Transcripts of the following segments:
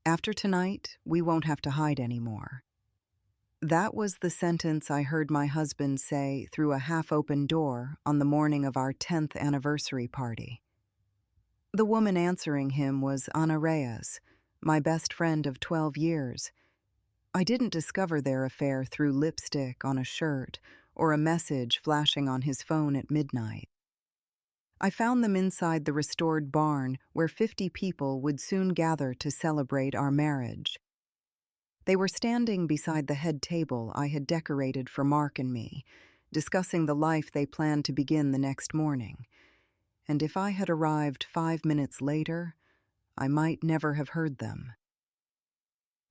After tonight, we won't have to hide anymore. That was the sentence I heard my husband say through a half-open door on the morning of our 10th anniversary party. The woman answering him was Ana Reyes, my best friend of 12 years. I didn't discover their affair through lipstick on a shirt or a message flashing on his phone at midnight. I found them inside the restored barn where 50 people would soon gather to celebrate our marriage. They were standing beside the head table I had decorated for Mark and me, discussing the life they planned to begin the next morning. And if I had arrived 5 minutes later, I might never have heard them.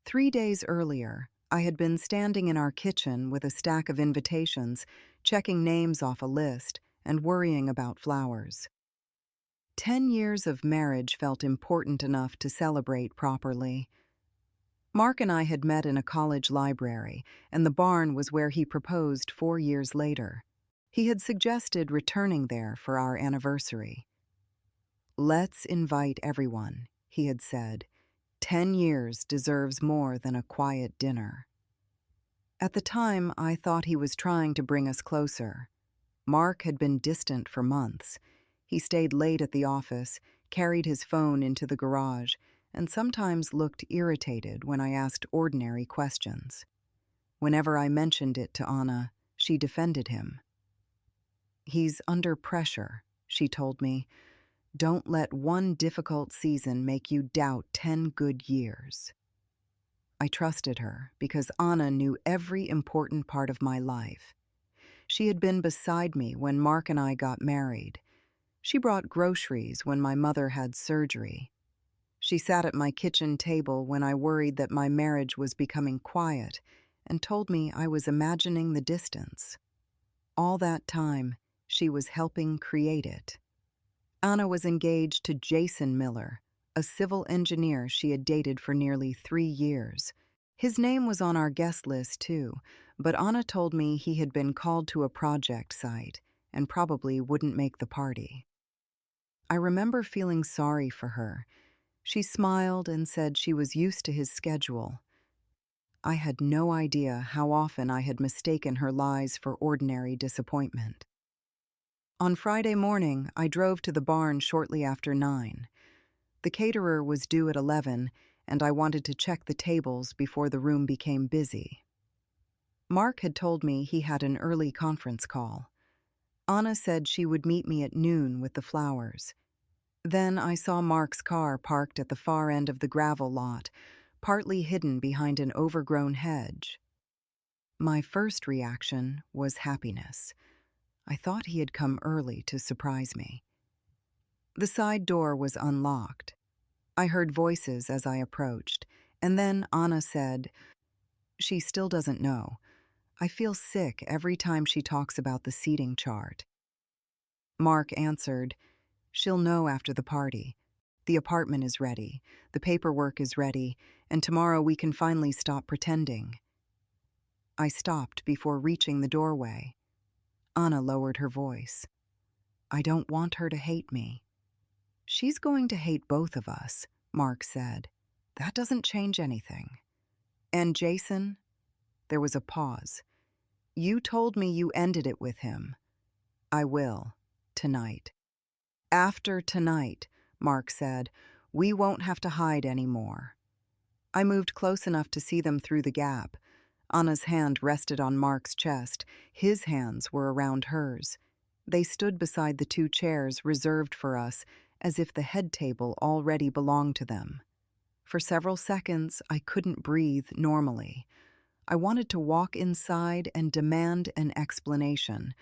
3 days earlier, I had been standing in our kitchen with a stack of invitations, checking names off a list and worrying about flowers. 10 years of marriage felt important enough to celebrate properly. Mark and I had met in a college library, and the barn was where he proposed 4 years later. He had suggested returning there for our anniversary. "Let's invite everyone," he had said. 10 years deserves more than a quiet dinner. At the time, I thought he was trying to bring us closer. Mark had been distant for months. He stayed late at the office, carried his phone into the garage, and sometimes looked irritated when I asked ordinary questions. Whenever I mentioned it to Anna, she defended him. "He's under pressure," she told me. "Don't let one difficult season make you doubt 10 good years." I trusted her because Anna knew every important part of my life. She had been beside me when Mark and I got married. She brought groceries when my mother had surgery. She sat at my kitchen table when I worried that my marriage was becoming quiet and told me I was imagining the distance. All that time, she was helping create it. Anna was engaged to Jason Miller, a civil engineer she had dated for nearly 3 years. His name was on our guest list, too, but Anna told me he had been called to a project site and probably wouldn't make the party. I remember feeling sorry for her. She smiled and said she was used to his schedule. I had no idea how often I had mistaken her lies for ordinary disappointment. On Friday morning, I drove to the barn shortly after 9. The caterer was due at 11, and I wanted to check the tables before the room became busy. Mark had told me he had an early conference call. Anna said she would meet me at noon with the flowers. Then I saw Mark's car parked at the far end of the gravel lot, partly hidden behind an overgrown hedge. My first reaction was happiness. I thought he had come early to surprise me. The side door was unlocked. I heard voices as I approached, and then Anna said, "She still doesn't know. I feel sick every time she talks about the seating chart." Mark answered, "She'll know after the party. The apartment is ready, the paperwork is ready, and tomorrow we can finally stop pretending." I stopped before reaching the doorway. Anna lowered her voice. "I don't want her to hate me." "She's going to hate both of us," Mark said. "That doesn't change anything." "And Jason?" There was a pause. "You told me you ended it with him." "I will. Tonight." "After tonight," Mark said, "we won't have to hide anymore." I moved close enough to see them through the gap. Anna's hand rested on Mark's chest. His hands were around hers. They stood beside the 2 chairs reserved for us, as if the head table already belonged to them. For several seconds, I couldn't breathe normally. I wanted to walk inside and demand an explanation,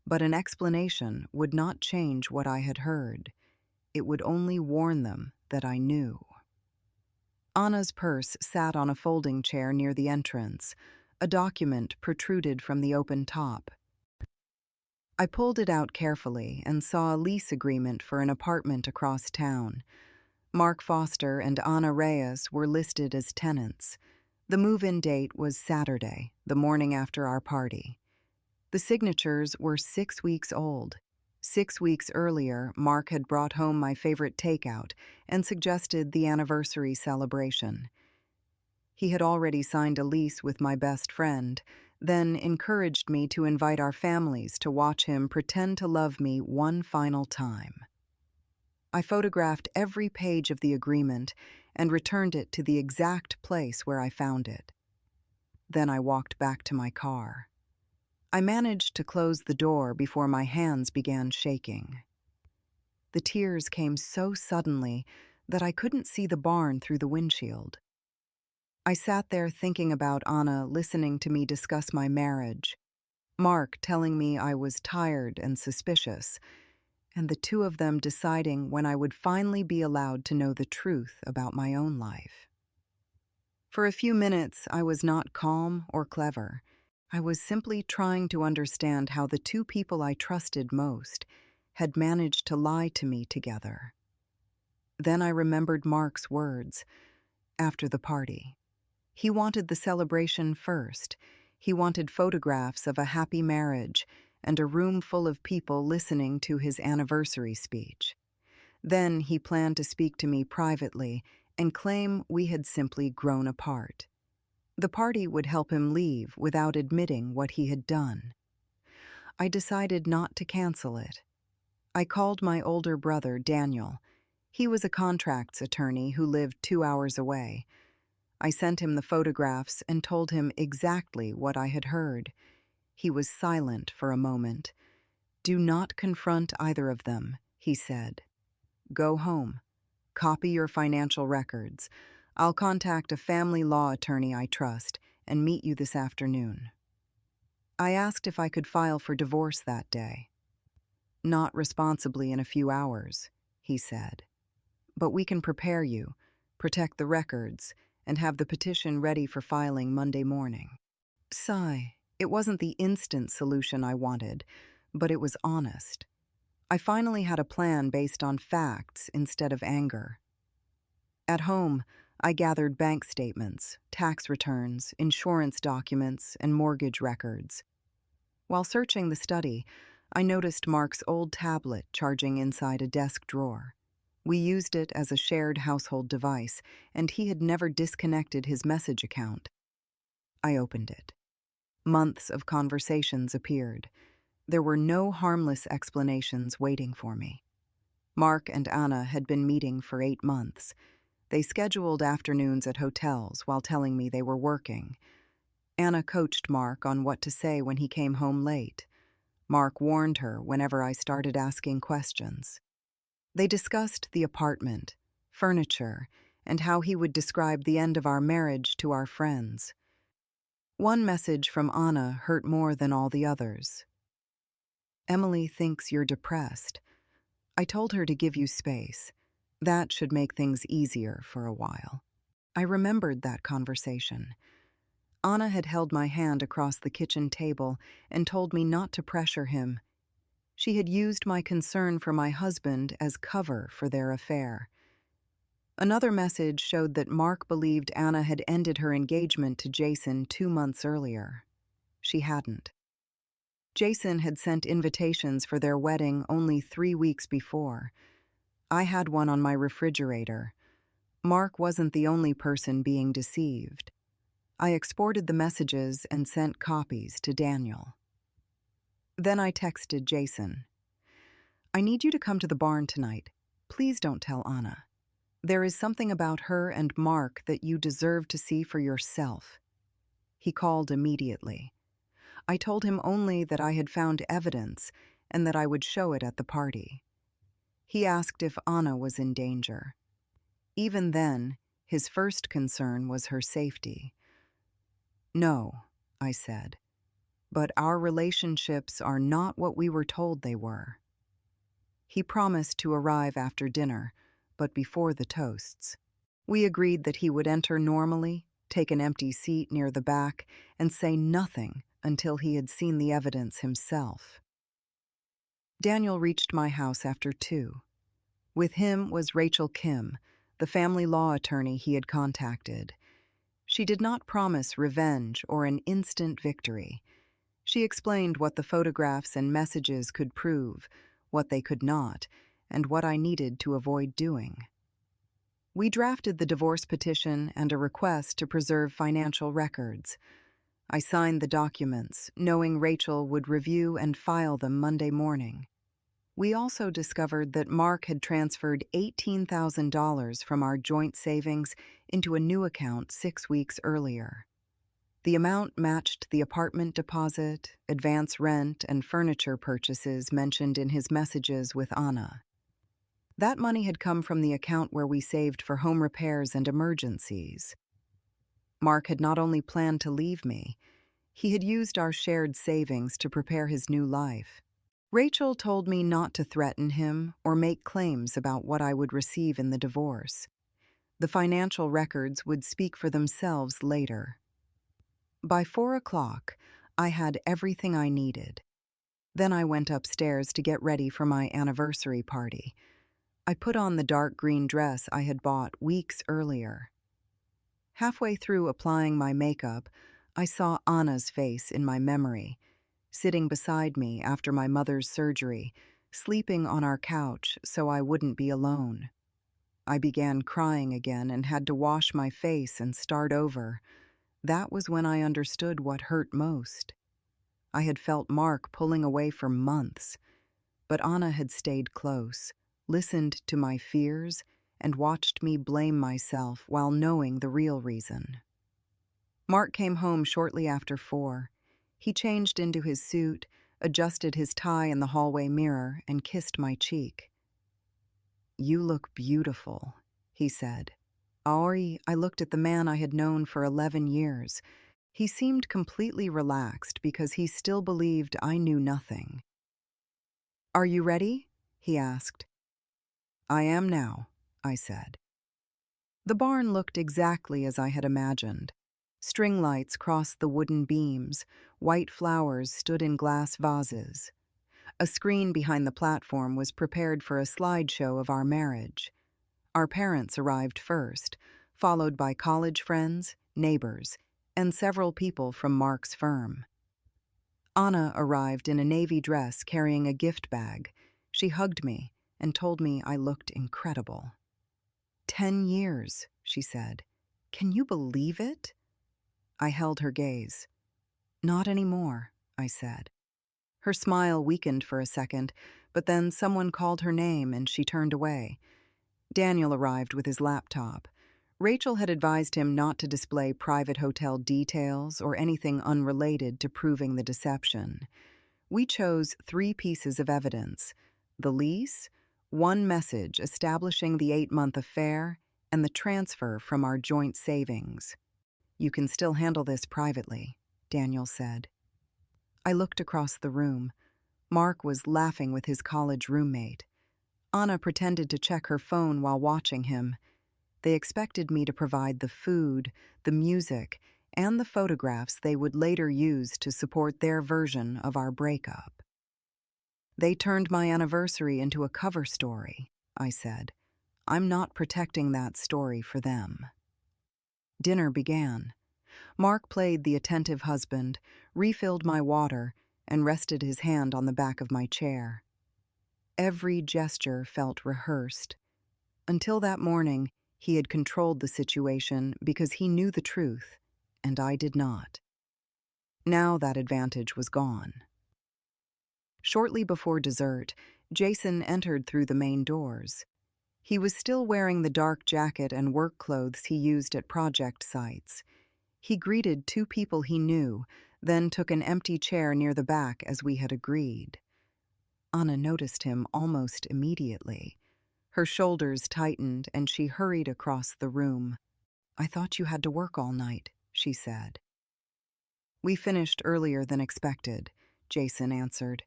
but an explanation would not change what I had heard. It would only warn them that I knew. Anna's purse sat on a folding chair near the entrance. A document protruded from the open top. I pulled it out carefully and saw a lease agreement for an apartment across town. Mark Foster and Ana Reyes were listed as tenants. The move-in date was Saturday, the morning after our party. The signatures were 6 weeks old. 6 weeks earlier, Mark had brought home my favorite takeout and suggested the anniversary celebration. He had already signed a lease with my best friend, then encouraged me to invite our families to watch him pretend to love me one final time. I photographed every page of the agreement and returned it to the exact place where I found it. Then I walked back to my car. I managed to close the door before my hands began shaking. The tears came so suddenly that I couldn't see the barn through the windshield. I sat there thinking about Anna listening to me discuss my marriage, Mark telling me I was tired and suspicious, and the two of them deciding when I would finally be allowed to know the truth about my own life. For a few minutes, I was not calm or clever. I was simply trying to understand how the two people I trusted most had managed to lie to me together. Then I remembered Mark's words after the party. He wanted the celebration first. He wanted photographs of a happy marriage and a room full of people listening to his anniversary speech. Then he planned to speak to me privately and claim we had simply grown apart. The party would help him leave without admitting what he had done. I decided not to cancel it. I called my older brother, Daniel. He was a contracts attorney who lived 2 hours away. I sent him the photographs and told him exactly what I had heard. He was silent for a moment. "Do not confront either of them," he said. "Go home. Copy your financial records. I'll contact a family law attorney I trust and meet you this afternoon." I asked if I could file for divorce that day. "Not responsibly in a few hours," he said. "But we can prepare you, protect the records, and have the petition ready for filing Monday morning." Sigh. It wasn't the instant solution I wanted, but it was honest. I finally had a plan based on facts instead of anger. At home, I gathered bank statements, tax returns, insurance documents, and mortgage records. While searching the study, I noticed Mark's old tablet charging inside a desk drawer. We used it as a shared household device, and he had never disconnected his message account. I opened it. Months of conversations appeared. There were no harmless explanations waiting for me. Mark and Anna had been meeting for 8 months. They scheduled afternoons at hotels while telling me they were working. Anna coached Mark on what to say when he came home late. Mark warned her whenever I started asking questions. They discussed the apartment, furniture, and how he would describe the end of our marriage to our friends. One message from Anna hurt more than all the others. "Emily thinks you're depressed. I told her to give you space. That should make things easier for a while." I remembered that conversation. Anna had held my hand across the kitchen table and told me not to pressure him. She had used my concern for my husband as cover for their affair. Another message showed that Mark believed Anna had ended her engagement to Jason 2 months earlier. She hadn't. Jason had sent invitations for their wedding only 3 weeks before. I had one on my refrigerator. Mark wasn't the only person being deceived. I exported the messages and sent copies to Daniel. Then I texted Jason. "I need you to come to the barn tonight. Please don't tell Anna. There is something about her and Mark that you deserve to see for yourself." He called immediately. I told him only that I had found evidence and that I would show it at the party. He asked if Anna was in danger. Even then, his first concern was her safety. "No," I said, "but our relationships are not what we were told they were." He promised to arrive after dinner, but before the toasts. We agreed that he would enter normally, take an empty seat near the back, and say nothing until he had seen the evidence himself. Daniel reached my house after 2. With him was Rachel Kim, the family law attorney he had contacted. She did not promise revenge or an instant victory. She explained what the photographs and messages could prove, what they could not, and what I needed to avoid doing. We drafted the divorce petition and a request to preserve financial records. I signed the documents, knowing Rachel would review and file them Monday morning. We also discovered that Mark had transferred $18,000 from our joint savings into a new account 6 weeks earlier. The amount matched the apartment deposit, advance rent, and furniture purchases mentioned in his messages with Anna. That money had come from the account where we saved for home repairs and emergencies. Mark had not only planned to leave me, he had used our shared savings to prepare his new life. Rachel told me not to threaten him or make claims about what I would receive in the divorce. The financial records would speak for themselves later. By 4 o'clock, I had everything I needed. Then I went upstairs to get ready for my anniversary party. I put on the dark green dress I had bought weeks earlier. Halfway through applying my makeup, I saw Anna's face in my memory, sitting beside me after my mother's surgery, sleeping on our couch so I wouldn't be alone. I began crying again and had to wash my face and start over. That was when I understood what hurt most. I had felt Mark pulling away for months, but Anna had stayed close, listened to my fears, and watched me blame myself while knowing the real reason. Mark came home shortly after 4. He changed into his suit, adjusted his tie in the hallway mirror, and kissed my cheek. "You look beautiful," he said. I looked at the man I had known for 11 years. He seemed completely relaxed because he still believed I knew nothing. "Are you ready?" he asked. "I am now," I said. The barn looked exactly as I had imagined. String lights crossed the wooden beams, white flowers stood in glass vases. A screen behind the platform was prepared for a slideshow of our marriage. Our parents arrived first, followed by college friends, neighbors, and several people from Mark's firm. Anna arrived in a navy dress carrying a gift bag. She hugged me and told me I looked incredible. 10 years, she said. Can you believe it? I held her gaze. Not anymore, I said. Her smile weakened for a second, but then someone called her name and she turned away. Daniel arrived with his laptop. Rachel had advised him not to display private hotel details or anything unrelated to proving the deception. We chose 3 pieces of evidence: the lease, 1 message establishing the 8-month affair, and the transfer from our joint savings. You can still handle this privately, Daniel said. I looked across the room. Mark was laughing with his college roommate. Anna pretended to check her phone while watching him. They expected me to provide the food, the music, and the photographs they would later use to support their version of our breakup. They turned my anniversary into a cover story, I said. I'm not protecting that story for them. Dinner began. Mark played the attentive husband, refilled my water, and rested his hand on the back of my chair. Every gesture felt rehearsed. Until that morning, he had controlled the situation because he knew the truth, and I did not. Now that advantage was gone. Shortly before dessert, Jason entered through the main doors. He was still wearing the dark jacket and work clothes he used at project sites. He greeted 2 people he knew, then took an empty chair near the back as we had agreed. Anna noticed him almost immediately. Her shoulders tightened and she hurried across the room. I thought you had to work all night, she said. We finished earlier than expected, Jason answered.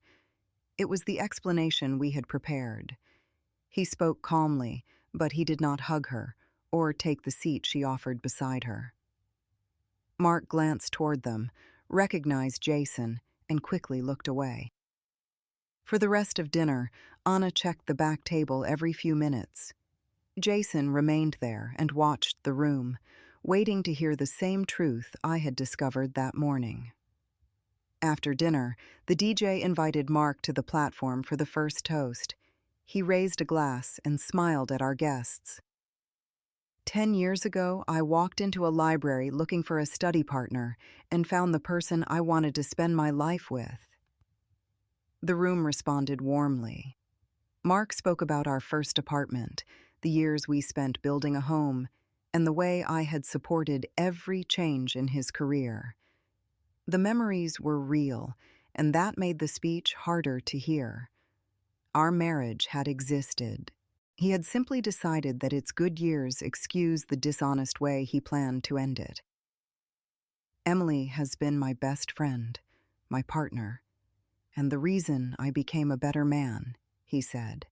It was the explanation we had prepared. He spoke calmly, but he did not hug her or take the seat she offered beside her. Mark glanced toward them, recognized Jason, and quickly looked away. For the rest of dinner, Anna checked the back table every few minutes. Jason remained there and watched the room, waiting to hear the same truth I had discovered that morning. After dinner, the DJ invited Mark to the platform for the first toast. He raised a glass and smiled at our guests. 10 years ago, I walked into a library looking for a study partner and found the person I wanted to spend my life with. The room responded warmly. Mark spoke about our first apartment, the years we spent building a home, and the way I had supported every change in his career. The memories were real, and that made the speech harder to hear. Our marriage had existed. He had simply decided that its good years excused the dishonest way he planned to end it. Emily has been my best friend, my partner, and the reason I became a better man, he said.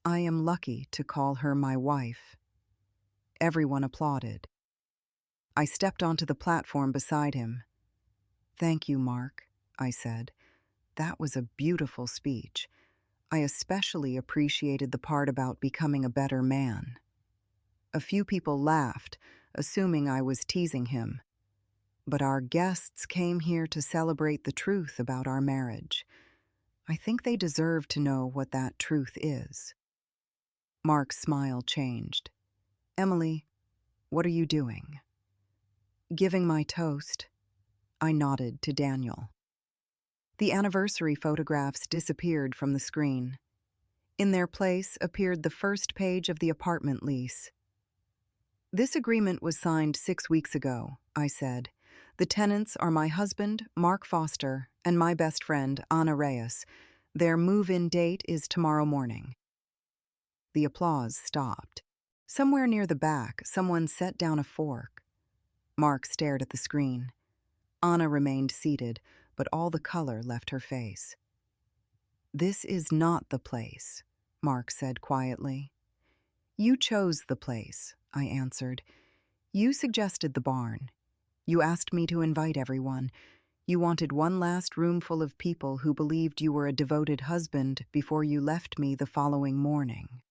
I am lucky to call her my wife. Everyone applauded. I stepped onto the platform beside him. Thank you, Mark, I said. That was a beautiful speech. I especially appreciated the part about becoming a better man. A few people laughed, assuming I was teasing him. But our guests came here to celebrate the truth about our marriage. I think they deserve to know what that truth is. Mark's smile changed. Emily, what are you doing? Giving my toast. I nodded to Daniel. The anniversary photographs disappeared from the screen. In their place appeared the first page of the apartment lease. This agreement was signed 6 weeks ago, I said. The tenants are my husband, Mark Foster, and my best friend, Anna Reyes. Their move-in date is tomorrow morning. The applause stopped. Somewhere near the back, someone set down a fork. Mark stared at the screen. Anna remained seated, but all the color left her face. This is not the place, Mark said quietly. You chose the place, I answered. You suggested the barn. You asked me to invite everyone. You wanted one last room full of people who believed you were a devoted husband before you left me the following morning.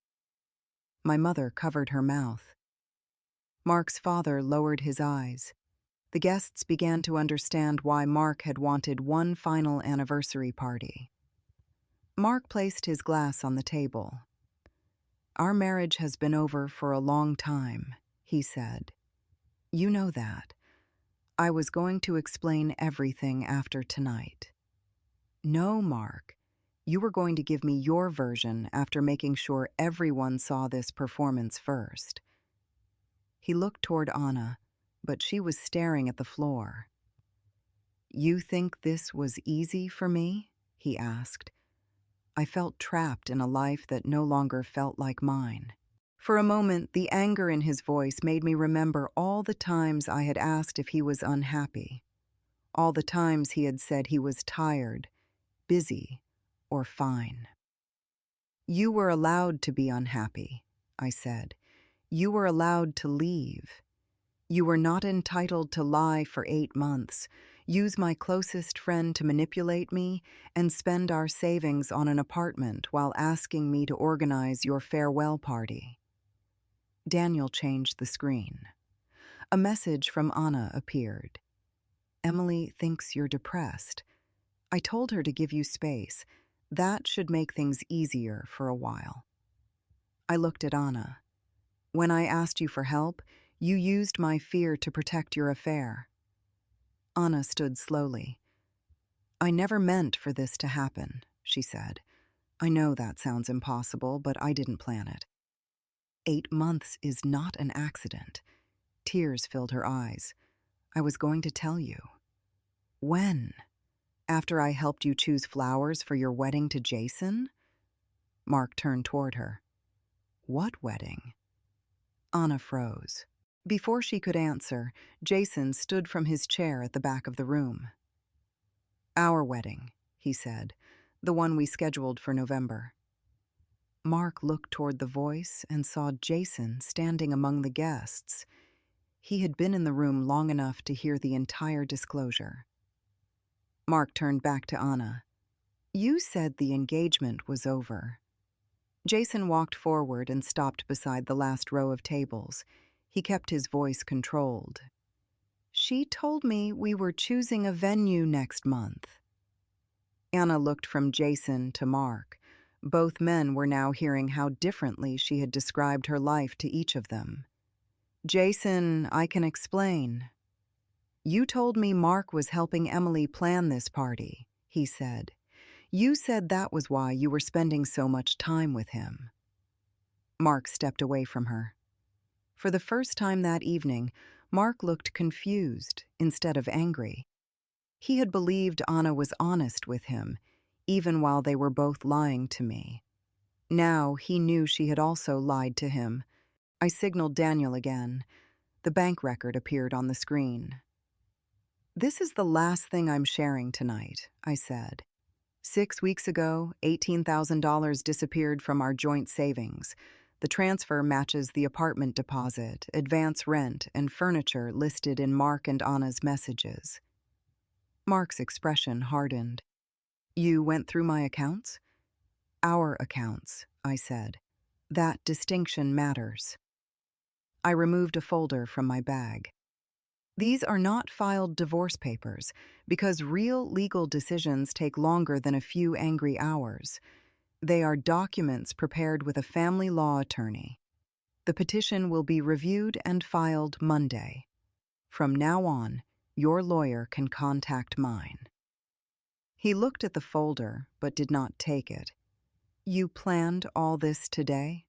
My mother covered her mouth. Mark's father lowered his eyes. The guests began to understand why Mark had wanted one final anniversary party. Mark placed his glass on the table. Our marriage has been over for a long time, he said. You know that. I was going to explain everything after tonight. No, Mark. You were going to give me your version after making sure everyone saw this performance first. He looked toward Anna, but she was staring at the floor. You think this was easy for me? He asked. I felt trapped in a life that no longer felt like mine. For a moment, the anger in his voice made me remember all the times I had asked if he was unhappy, all the times he had said he was tired, busy, or fine. You were allowed to be unhappy, I said. You were allowed to leave. You were not entitled to lie for 8 months, use my closest friend to manipulate me, and spend our savings on an apartment while asking me to organize your farewell party. Daniel changed the screen. A message from Anna appeared. Emily thinks you're depressed. I told her to give you space. That should make things easier for a while. I looked at Anna. When I asked you for help, you used my fear to protect your affair. Anna stood slowly. I never meant for this to happen, she said. I know that sounds impossible, but I didn't plan it. 8 months is not an accident. Tears filled her eyes. I was going to tell you. When? After I helped you choose flowers for your wedding to Jason? Mark turned toward her. What wedding? Anna froze. Before she could answer, Jason stood from his chair at the back of the room. Our wedding, he said, the one we scheduled for November. Mark looked toward the voice and saw Jason standing among the guests. He had been in the room long enough to hear the entire disclosure. Mark turned back to Anna. You said the engagement was over. Jason walked forward and stopped beside the last row of tables. He kept his voice controlled. She told me we were choosing a venue next month. Anna looked from Jason to Mark. Both men were now hearing how differently she had described her life to each of them. Jason, I can explain. You told me Mark was helping Emily plan this party, he said. You said that was why you were spending so much time with him. Mark stepped away from her. For the first time that evening, Mark looked confused instead of angry. He had believed Anna was honest with him, even while they were both lying to me. Now he knew she had also lied to him. I signaled Daniel again. The bank record appeared on the screen. This is the last thing I'm sharing tonight, I said. 6 weeks ago, $18,000 disappeared from our joint savings. The transfer matches the apartment deposit, advance rent, and furniture listed in Mark and Anna's messages. Mark's expression hardened. You went through my accounts? Our accounts, I said. That distinction matters. I removed a folder from my bag. These are not filed divorce papers, because real legal decisions take longer than a few angry hours. They are documents prepared with a family law attorney. The petition will be reviewed and filed Monday. From now on, your lawyer can contact mine. He looked at the folder, but did not take it. You planned all this today?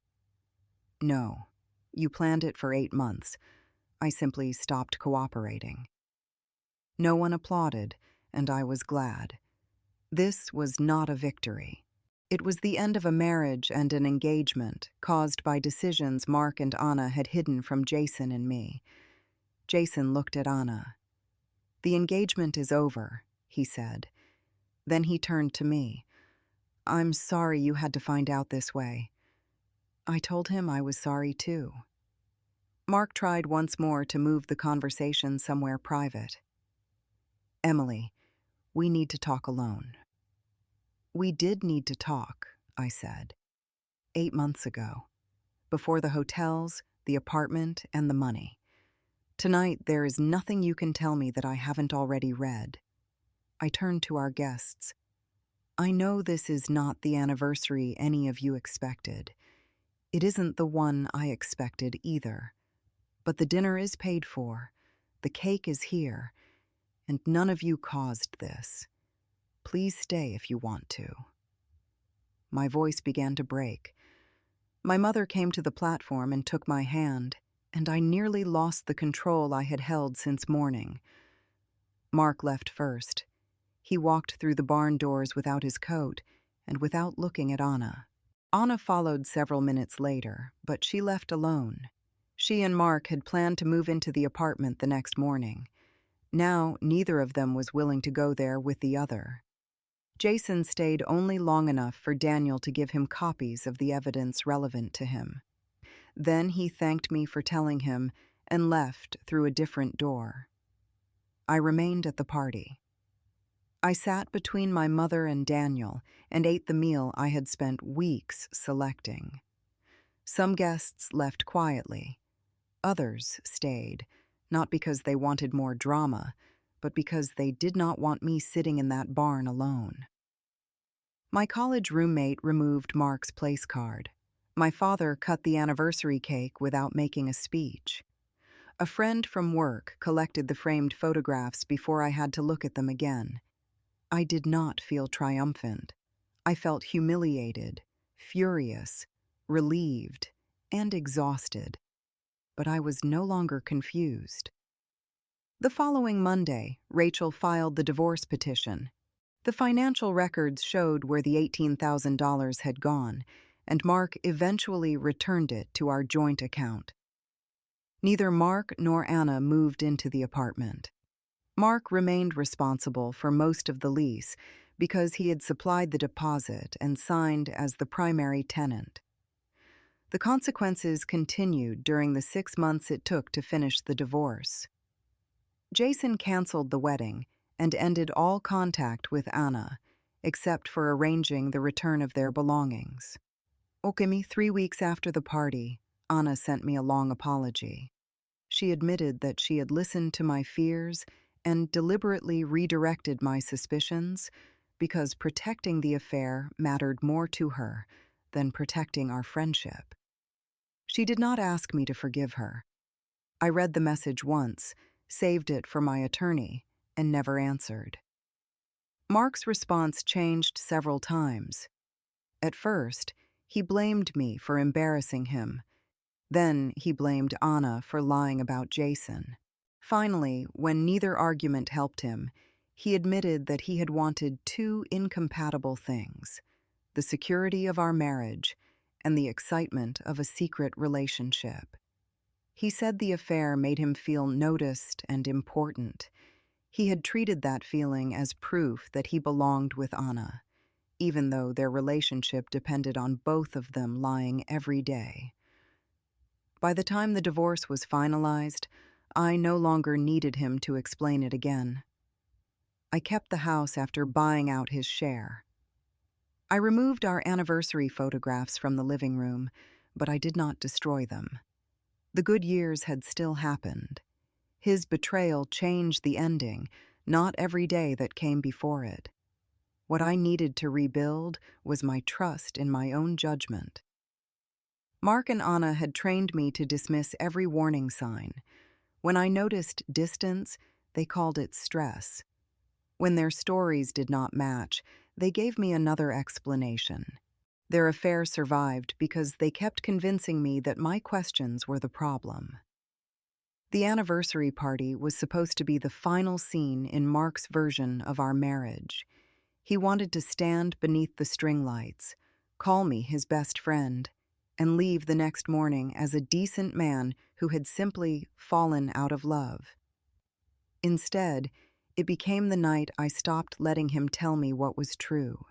No. You planned it for 8 months. I simply stopped cooperating. No one applauded, and I was glad. This was not a victory. It was the end of a marriage and an engagement caused by decisions Mark and Anna had hidden from Jason and me. Jason looked at Anna. The engagement is over, he said. Then he turned to me. I'm sorry you had to find out this way. I told him I was sorry too. Mark tried once more to move the conversation somewhere private. Emily, we need to talk alone. We did need to talk, I said. 8 months ago. Before the hotels, the apartment, and the money. Tonight, there is nothing you can tell me that I haven't already read. I turned to our guests. I know this is not the anniversary any of you expected. It isn't the one I expected either. But the dinner is paid for, the cake is here, and none of you caused this. Please stay if you want to. My voice began to break. My mother came to the platform and took my hand, and I nearly lost the control I had held since morning. Mark left first. He walked through the barn doors without his coat and without looking at Anna. Anna followed several minutes later, but she left alone. She and Mark had planned to move into the apartment the next morning. Now, neither of them was willing to go there with the other. Jason stayed only long enough for Daniel to give him copies of the evidence relevant to him. Then he thanked me for telling him and left through a different door. I remained at the party. I sat between my mother and Daniel and ate the meal I had spent weeks selecting. Some guests left quietly. Others stayed, not because they wanted more drama, but because they did not want me sitting in that barn alone. My college roommate removed Mark's place card. My father cut the anniversary cake without making a speech. A friend from work collected the framed photographs before I had to look at them again. I did not feel triumphant. I felt humiliated, furious, relieved, and exhausted. But I was no longer confused. The following Monday, Rachel filed the divorce petition. The financial records showed where the $18,000 had gone, and Mark eventually returned it to our joint account. Neither Mark nor Anna moved into the apartment. Mark remained responsible for most of the lease because he had supplied the deposit and signed as the primary tenant. The consequences continued during the 6 months it took to finish the divorce. Jason canceled the wedding and ended all contact with Anna, except for arranging the return of their belongings. 3 weeks after the party, Anna sent me a long apology. She admitted that she had listened to my fears and deliberately redirected my suspicions because protecting the affair mattered more to her than protecting our friendship. She did not ask me to forgive her. I read the message once, saved it for my attorney, and never answered. Mark's response changed several times. At first, he blamed me for embarrassing him. Then he blamed Anna for lying about Jason. Finally, when neither argument helped him, he admitted that he had wanted two incompatible things: the security of our marriage and the excitement of a secret relationship. He said the affair made him feel noticed and important. He had treated that feeling as proof that he belonged with Anna, even though their relationship depended on both of them lying every day. By the time the divorce was finalized, I no longer needed him to explain it again. I kept the house after buying out his share. I removed our anniversary photographs from the living room, but I did not destroy them. The good years had still happened. His betrayal changed the ending, not every day that came before it. What I needed to rebuild was my trust in my own judgment. Mark and Anna had trained me to dismiss every warning sign. When I noticed distance, they called it stress. When their stories did not match, they gave me another explanation. Their affair survived because they kept convincing me that my questions were the problem. The anniversary party was supposed to be the final scene in Mark's version of our marriage. He wanted to stand beneath the string lights, call me his best friend, and leave the next morning as a decent man who had simply fallen out of love. Instead, it became the night I stopped letting him tell me what was true.